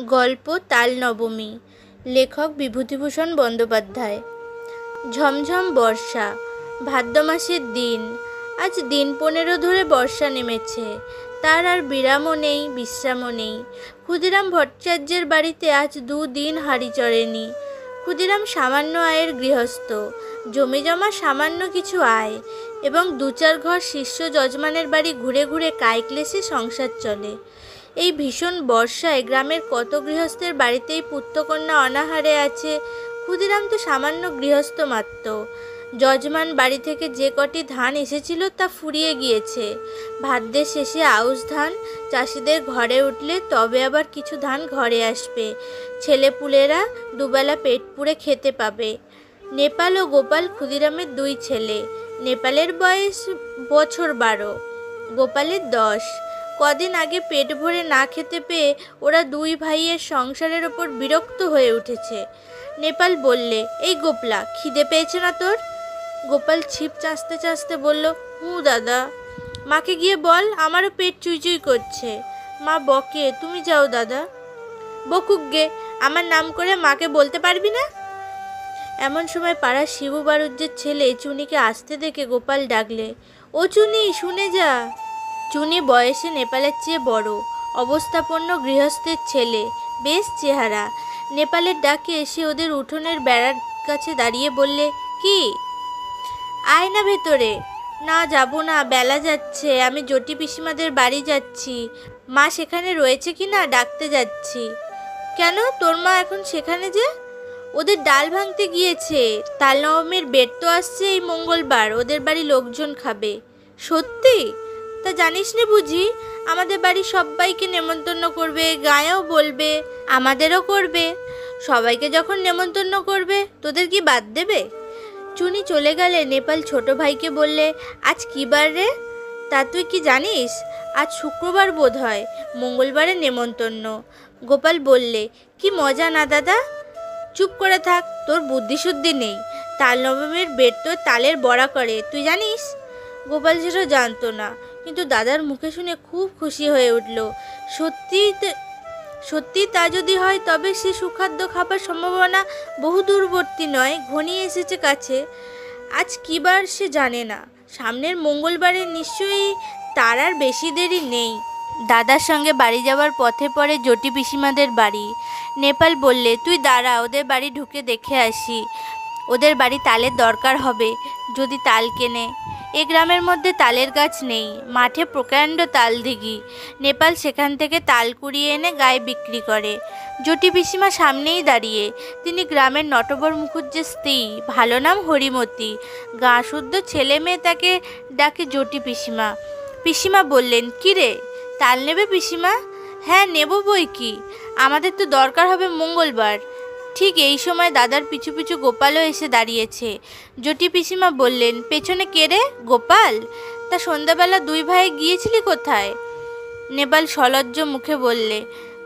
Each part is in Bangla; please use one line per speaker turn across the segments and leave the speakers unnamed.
গল্প তাল নবমী। লেখক বিভূতিভূষণ বন্দ্যোপাধ্যায়। ঝমঝম বর্ষা, ভাদ্র মাসের দিন। আজ দিন 15 ধরে বর্ষা নেমেছে। তার আর বিরামও নেই, বিশ্রামও নেই। ক্ষুদিরাম ভট্টাচার্যের বাড়িতে আজ 2 দিন হাঁড়ি চড়েনি। ক্ষুদিরাম সামান্য আয়ের গৃহস্থ, জমি জমা সামান্য কিছু আয় এবং 2-4 ঘর শিষ্য যজমানের বাড়ি ঘুরে ঘুরে কায়ক্লেশে সংসার চলে। এই ভীষণ বর্ষায় গ্রামের কত গৃহস্থের বাড়িতেই পুত্রকন্যা অনাহারে আছে। ক্ষুদিরাম তো সামান্য গৃহস্থ মাত্র। যজমান বাড়ি থেকে যে কটি ধান এসেছিল তা ফুরিয়ে গিয়েছে। ভাদ্রের শেষে আউশ ধান চাষিদের ঘরে উঠলে তবে আবার কিছু ধান ঘরে আসবে। ছেলেপুলেরা দুবেলা পেট পুড়ে খেতে পাবে। নেপাল ও গোপাল ক্ষুদিরামের 2 ছেলে। নেপালের বয়স বছর 12, গোপালের 10। কদিন আগে পেট ভরে না খেতে পেয়ে ওরা 2 ভাইয়ের সংসারের ওপর বিরক্ত হয়ে উঠেছে। নেপাল বললে, এই গোপলা, খিদে পেয়েছে না তোর? গোপাল ছিপ চাঁচতে চাঁচতে বলল, দাদা। মাকে গিয়ে বল, আমারও পেট চুইচুই করছে। মা বকে, তুমি যাও দাদা। বকুক গে, আমার নাম করে মাকে বলতে পারবি না? এমন সময় পাড়ার শিবু বাড়ুজ্যের ছেলে চুনিকে আসতে দেখে গোপাল ডাকলে, ও চুনি, শুনে যা। চুনি বয়সে নেপালের চেয়ে বড়, অবস্থাপন্ন গৃহস্থের ছেলে, বেশ চেহারা। নেপালের ডাকে এসে ওদের উঠোনের বেড়ার কাছে দাঁড়িয়ে বললে, কি? আয় না ভেতরে। না, যাব না, বেলা যাচ্ছে, আমি জটি পিসিমাদের বাড়ি যাচ্ছি। মা সেখানে রয়েছে কি না ডাকতে যাচ্ছি। কেন, তোর মা এখন সেখানে যে? ওদের ডাল ভাঙতে গিয়েছে। তাল নবমীর বেট তো আসছে এই মঙ্গলবার, ওদের বাড়ি লোকজন খাবে। সত্যি? তা জানিস না বুঝি? আমাদের বাড়ি সবাইকে নেমন্তন্ন করবে, গায়েও বলবে, আমাদেরও করবে। সবাইকে যখন নেমন্তন্ন করবে, তোদের কি বাদ দেবে? চুনি চলে গেলে নেপাল ছোট ভাইকে বললে, আজ কি বার রে? তা তুই কি জানিস? আজ শুক্রবার বোধ হয়, মঙ্গলবারে নেমন্তন্ন। গোপাল বললে, কি মজা না দাদা? চুপ করে থাক, তোর বুদ্ধিশুদ্ধি নেই। তাল নবমীর বেট তো তালের বড়া করে, তুই জানিস? গোপাল সেটা জানতো না, কিন্তু দাদার মুখে শুনে খুব খুশি হয়ে উঠল। সত্যি তা যদি হয় তবে সে সুখাদ্য খাবার সম্ভাবনা বহু দূরবর্তী নয়, ঘনিয়ে এসেছে কাছে। আজ কি বার সে জানে না, সামনের মঙ্গলবারে নিশ্চয়ই। তার আর বেশি দেরি নেই। দাদার সঙ্গে বাড়ি যাওয়ার পথে পড়ে জটি পিসিমাদের বাড়ি। নেপাল বললে, তুই দাঁড়া, ওদের বাড়ি ঢুকে দেখে আসি। ওদের বাড়ি তালের দরকার হবে, যদি তাল কেনে। এ গ্রামের মধ্যে তালের গাছ নেই, মাঠে প্রকাণ্ড তাল দিঘি। নেপাল সেখান থেকে তাল কুড়িয়ে এনে গায়ে বিক্রি করে। জটি পিসিমা সামনেই দাঁড়িয়ে। তিনি গ্রামের নটবর মুখুজ্জের স্ত্রী, ভালো নাম হরিমতি। গা শুদ্ধ ছেলে মেয়ে তাকে ডাকে জটি পিসিমা। পিসিমা বললেন, কি রে, তাল নেবে পিসিমা? হ্যাঁ, নেব বই কি, আমাদের তো দরকার হবে মঙ্গলবার। ঠিক এই সময় দাদার পিছু পিছু গোপালও এসে দাঁড়িয়েছে। জটি পিসিমা বললেন, পেছনে কে রে? গোপাল। তা সন্ধ্যাবেলা 2 ভাই গিয়েছিলি কোথায়? নেপাল সলজ্জ মুখে বললে,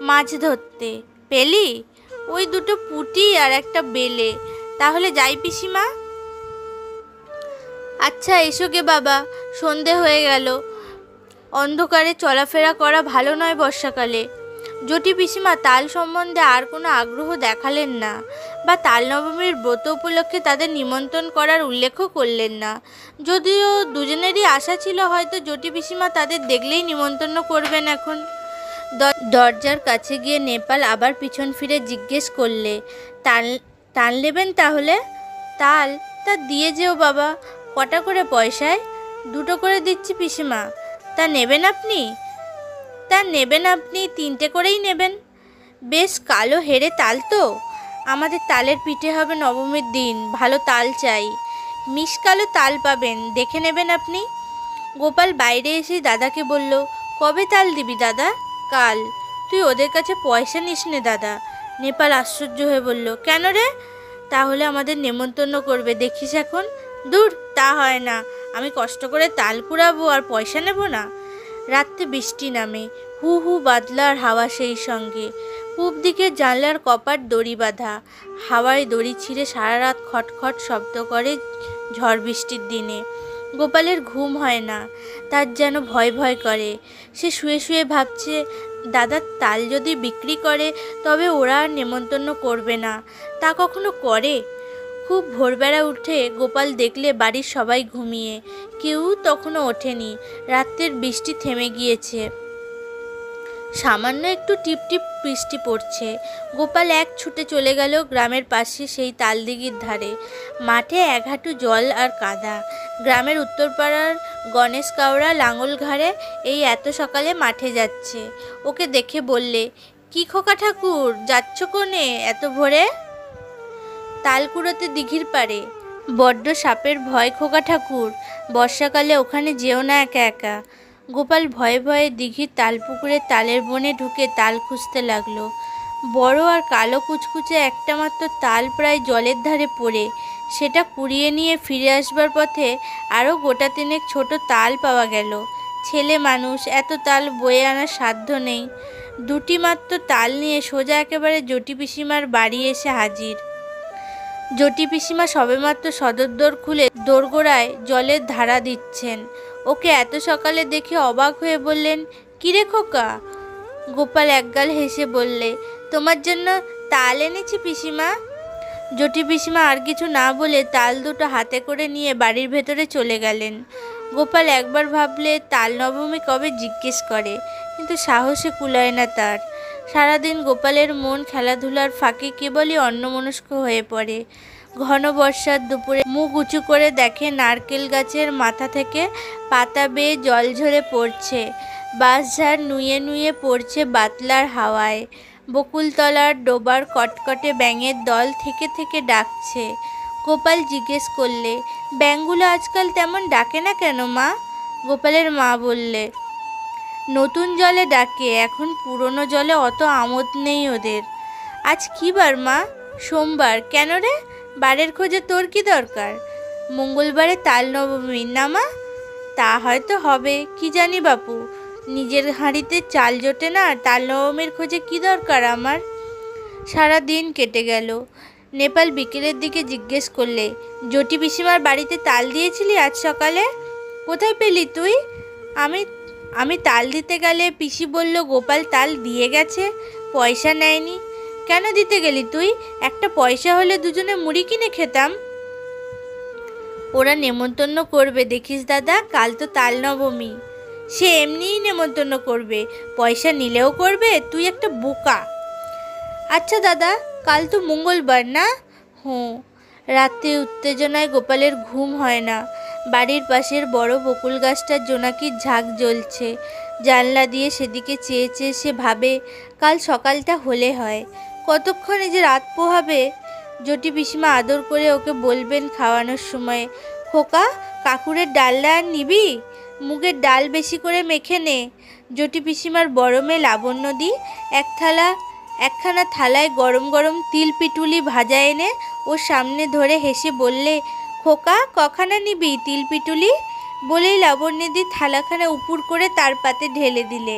মাছ ধরতে। পেলি? ওই 2টো পুঁটি আর একটা বেলে। তাহলে যাই পিসিমা? আচ্ছা, এসো গে বাবা, সন্ধে হয়ে গেল। অন্ধকারে চলাফেরা করা ভালো নয় বর্ষাকালে। জটি পিসিমা তাল সম্বন্ধে আর কোনো আগ্রহ দেখালেন না, বা তাল নবমীর ব্রত উপলক্ষে তাদের নিমন্ত্রণ করার উল্লেখও করলেন না। যদিও দুজনেরই আশা ছিল হয়তো জটি পিসিমা তাদের দেখলেই নিমন্ত্রণ করবেন। এখন দরজার কাছে গিয়ে নেপাল আবার পিছন ফিরে জিজ্ঞেস করলে, তাল নেবেন তাহলে? তাল? তা দিয়ে যেও বাবা। কটা করে পয়সায়? 2টো করে দিচ্ছি পিসিমা। তা নেবেন আপনি? 3টে করেই নেবেন। বেশ কালো হেরে তাল তো। আমাদের তালের পিঠে হবে নবমীর দিন, ভালো তাল চাই। মিশকালো তাল পাবেন, দেখে নেবেন আপনি। গোপাল বাইরে এসেই দাদাকে বলল, কবে তাল দিবি দাদা? কাল। তুই ওদের কাছে পয়সা নিস নে দাদা। নেপাল আশ্চর্য হয়ে বলল, কেন রে? তাহলে আমাদের নেমন্তন্ন করবে দেখিস এখন। দূর, তা হয় না, আমি কষ্ট করে তাল কুড়াবো আর পয়সা নেব না। রাত্রে বৃষ্টি নামে, হু হু বাদলার হাওয়া, সেই সঙ্গে পূব দিকের জানলার কপাট দড়ি বাঁধা। হাওয়ায় দড়ি ছিঁড়ে সারা রাত খটখট শব্দ করে ঝড় বৃষ্টির দিনে। গোপালের ঘুম হয় না, তার যেন ভয় ভয় করে। সে শুয়ে শুয়ে ভাবছে, দাদা তাল যদি বিক্রি করে তবে ওরা আর নেমন্তন্ন করবে না। তা কখনো করে? খুব ভোরবেলা উঠে গোপাল দেখলে বাড়ির সবাই ঘুমিয়ে, কেউ তখনও ওঠেনি। রাত্রের বৃষ্টি থেমে গিয়েছে, সামান্য একটু টিপটিপ বৃষ্টি পড়ছে। গোপাল এক ছুটে চলে গেল গ্রামের পাশে সেই তালদিঘির ধারে। মাঠে এক হাঁটু জল আর কাদা। গ্রামের উত্তরপাড়ার গণেশ কাউরা লাঙল ঘাড়ে এই এত সকালে মাঠে যাচ্ছে। ওকে দেখে বললে, কি খোকা ঠাকুর, যাচ্ছ কোনে এত ভোরে? তাল কুড়োতে দিঘির পাড়ে। বড্ড সাপের ভয় খোকা ঠাকুর, বর্ষাকালে ওখানে যেও না একা একা। গোপাল ভয়ে ভয়ে দিঘির তালপুকুরে তালের বনে ঢুকে তাল খুঁজতে লাগলো। বড় আর কালো কুচকুচে একটা মাত্র তাল প্রায় জলের ধারে পড়ে। সেটা কুড়িয়ে নিয়ে ফিরে আসবার পথে আরও গোটা তিনেক ছোট তাল পাওয়া গেল। ছেলে মানুষ, এত তাল বয়ে আনার সাধ্য নেই। দুটি মাত্র তাল নিয়ে সোজা একেবারে জটি পিসিমার বাড়ি এসে হাজির। জটি পিসিমা সবেমাত্র সদর খুলে দোরগোড়ায় জলের ধারা দিচ্ছেন। ওকে এত সকালে দেখে অবাক হয়ে বললেন, কিরে খোকা? গোপাল একগাল হেসে বললে, তোমার জন্য তাল এনেছি পিসিমা। জটি পিসিমা আর কিছু না বলে তাল দুটো হাতে করে নিয়ে বাড়ির ভেতরে চলে গেলেন। গোপাল একবার ভাবলে তাল নবমী কবে জিজ্ঞেস করে, কিন্তু সাহসে কুলায় না তার। সারাদিন গোপালের মন খেলাধুলার ফাঁকে কেবলই অন্যমনস্ক হয়ে পড়ে। ঘন বর্ষার দুপুরে মুখ উঁচু করে দেখে নারকেল গাছের মাথা থেকে পাতা বেয়ে জল ঝরে পড়ছে। বাঁশঝাড় নুয়ে নুয়ে পড়ছে বাতলার হাওয়ায়। বকুলতলার ডোবার কটকটে ব্যাঙের দল থেকে থেকে ডাকছে। গোপাল জিজ্ঞেস করলে, ব্যাঙগুলো আজকাল তেমন ডাকে না কেন মা? গোপালের মা বললে, নতুন জলে ডাকে, এখন পুরনো জলে অত আমোদ নেই ওদের। আজ কী বার মা? সোমবার। কেন রে, বারের খোঁজে তোর কি দরকার? মঙ্গলবারে তাল নবমী না মা? তা হয়তো হবে, কি জানি বাপু। নিজের হাঁড়িতে চাল জোটে না, তাল নবমীর খোঁজে কি দরকার আমার? সারা দিন কেটে গেল। নেপাল বিকেলের দিকে জিজ্ঞেস করলে, জটি পিসিমার বাড়িতে তাল দিয়েছিলি আজ সকালে? কোথায় পেলি তুই? আমি তাল দিতে গেলে পিসি বলল গোপাল তাল দিয়ে গেছে, পয়সা নেয়নি। কেন দিতে গেলি তুই? একটা পয়সা হলে দুজনে মুড়ি কিনে খেতাম। ওরা নেমন্তন্ন করবে দেখিস দাদা, কাল তো তাল নবমী। সে এমনিই নেমন্তন্ন করবে, পয়সা নিলেও করবে। তুই একটা বোকা। আচ্ছা দাদা, কাল তো মঙ্গলবার না? হুঁ। রাত্রে উত্তেজনায় গোপালের ঘুম হয় না। বাড়ির পাশের বড় বকুল গাছটার জোনাকির ঝাঁক জ্বলছে। জানলা দিয়ে সেদিকে চেয়ে চেয়ে সে ভাবে, কাল সকালটা হলে হয়, কতক্ষণে যে রাত পোহাবে। জটি পিসিমা আদর করে ওকে বলবেন খাওয়ানোর সময়, খোকা কাকুরের ডালটা আর নিবি? মুগের ডাল বেশি করে মেখে নে। জটি পিসিমার বড় মেয়ে লাবণ্যদি একখানা থালায় গরম গরম তিল পিটুলি ভাজা এনে ওর সামনে ধরে হেসে বললে, খোকা কখানা নিবি তিল পিটুলি? বলেই লাবণ্যদি থালাখানা উপুর করে তার পাতে ঢেলে দিলে।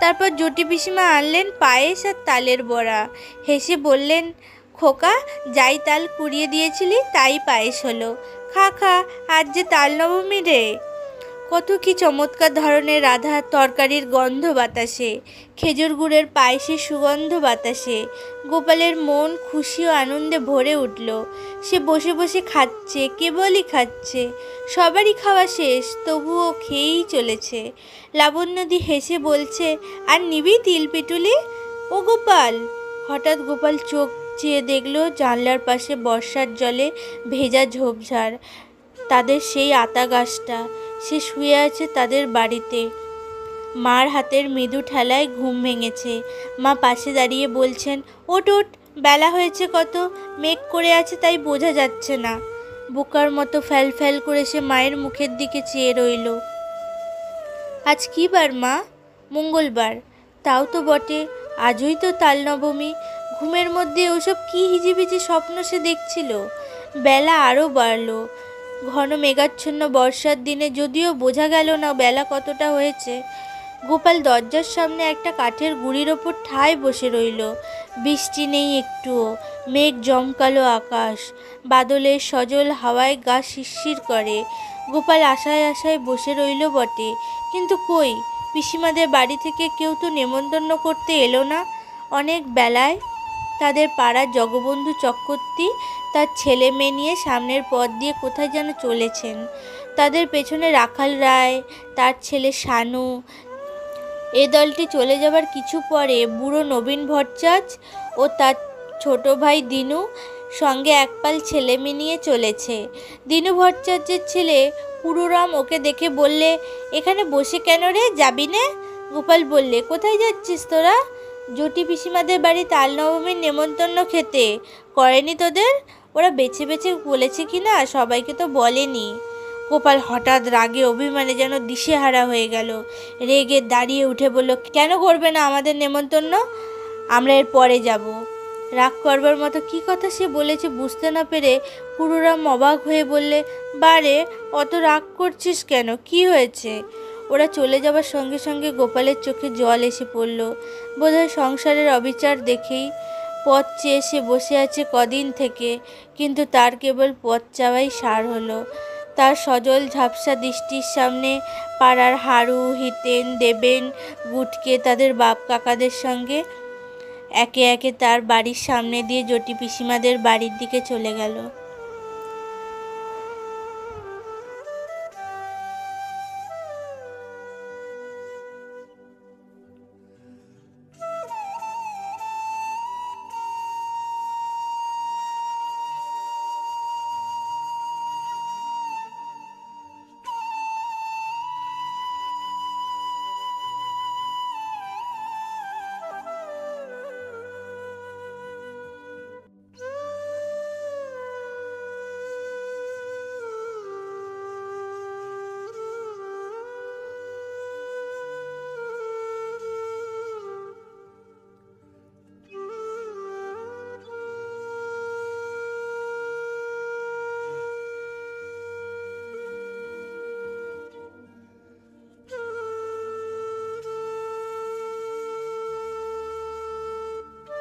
তারপর জটি পিসিমা আনলেন পায়েস আর তালের বড়া। হেসে বললেন, খোকা যাই তাল কুড়িয়ে দিয়েছিলি তাই পায়েস হলো, খা খা, আজ যে তাল নবমী রে। কত কি চমৎকার ধরনের রাধা তরকারির গন্ধ বাতাসে, খেজুর গুড়ের পায়েসের সুগন্ধ বাতাসে। গোপালের মন খুশি ও আনন্দে ভরে উঠল। সে বসে বসে খাচ্ছে, কেবলই খাচ্ছে। সবারই খাওয়া শেষ, তবুও খেয়েই চলেছে। লাবণ্যদি হেসে বলছে, আর নিবি তিল পিটুলি? ও গোপাল! হঠাৎ গোপাল চোখ চেয়ে দেখল জানলার পাশে বর্ষার জলে ভেজা ঝোপঝাড়, তাদের সেই আতা গাছটা। সে শুয়ে আছে তাদের বাড়িতে। মার হাতের মৃদু ঠেলায় ঘুম ভেঙেছে। মা পাশে দাঁড়িয়ে বলছেন, ওঠ ওঠ, বেলা হয়েছে কত, মেঘ করে আছে তাই বোঝা যাচ্ছে না। বোকার মতো ফ্যাল ফ্যাল করে সে মায়ের মুখের দিকে চেয়ে রইল। আজ কী বার মা? মঙ্গলবার। তাও তো বটে, আজই তো তাল নবমী। ঘুমের মধ্যে ওসব কী হিজিবিজি স্বপ্ন সে দেখছিল। বেলা আরও বাড়ল। ঘন মেঘাচ্ছন্ন বর্ষার দিনে যদিও বোঝা গেল না বেলা কতটা হয়েছে। গোপাল দরজার সামনে একটা কাঠের গুঁড়ির ওপর ঠায় বসে রইল। বৃষ্টি নেই একটুও, মেঘ জমকালো আকাশ, বাদলের সজল হাওয়ায় গা শিরশির করে। গোপাল আশায় আশায় বসে রইল বটে, কিন্তু কই, পিসিমাদের বাড়ি থেকে কেউ তো নেমন্তন্ন করতে এলো না অনেক বেলায়। তাদের পাড়ার জগবন্ধু চক্রবর্তী তার ছেলে মেয়ে নিয়ে সামনের পথ দিয়ে কোথায় যেন চলেছেন। তাদের পেছনে রাখাল রায়, তার ছেলে শানু। এ দলটি চলে যাবার কিছু পরে বুড়ো নবীন ভট্টাচার্য ও তার ছোট ভাই দিনু সঙ্গে একপাল ছেলে মেয়ে নিয়ে চলেছে। দিনু ভট্টাচার্যের ছেলে পুরুরাম ওকে দেখে বললে, এখানে বসে কেন রে, যাবি নে? গোপাল বললে, কোথায় যাচ্ছিস তোরা? জটি পিসিমাদের বাড়ি তাল নবমীর নেমন্তন্ন খেতে। করেনি তোদের? ওরা বেছে বেছে বলেছে কি না, সবাইকে তো বলেনি। গোপাল হঠাৎ রাগে অভিমানে যেন দিশেহারা হয়ে গেল। রেগে দাঁড়িয়ে উঠে বলল, কেন করবে না আমাদের নেমন্তন্ন? আমরা এর পরে যাব। রাগ করবার মতো কী কথা সে বলেছে বুঝতে না পেরে পুরুরাম অবাক হয়ে বললে, বারে, অত রাগ করছিস কেন, কি হয়েছে? ওরা চলে যাবার সঙ্গে সঙ্গে গোপালের চোখে জল এসে পড়ল। বোধহয় সংসারের অবিচার দেখেই। পথ চেয়ে সে বসে আছে কদিন থেকে, কিন্তু তার কেবল পথ চাওয়াই সার হলো। তার সজল ঝাপসা দৃষ্টির সামনে পাড়ার হারু, হিতেন, দেবেন, গুটকে তাদের বাপ কাকাদের সঙ্গে একে একে তার বাড়ির সামনে দিয়ে জটি পিসিমাদের বাড়ির দিকে চলে গেল।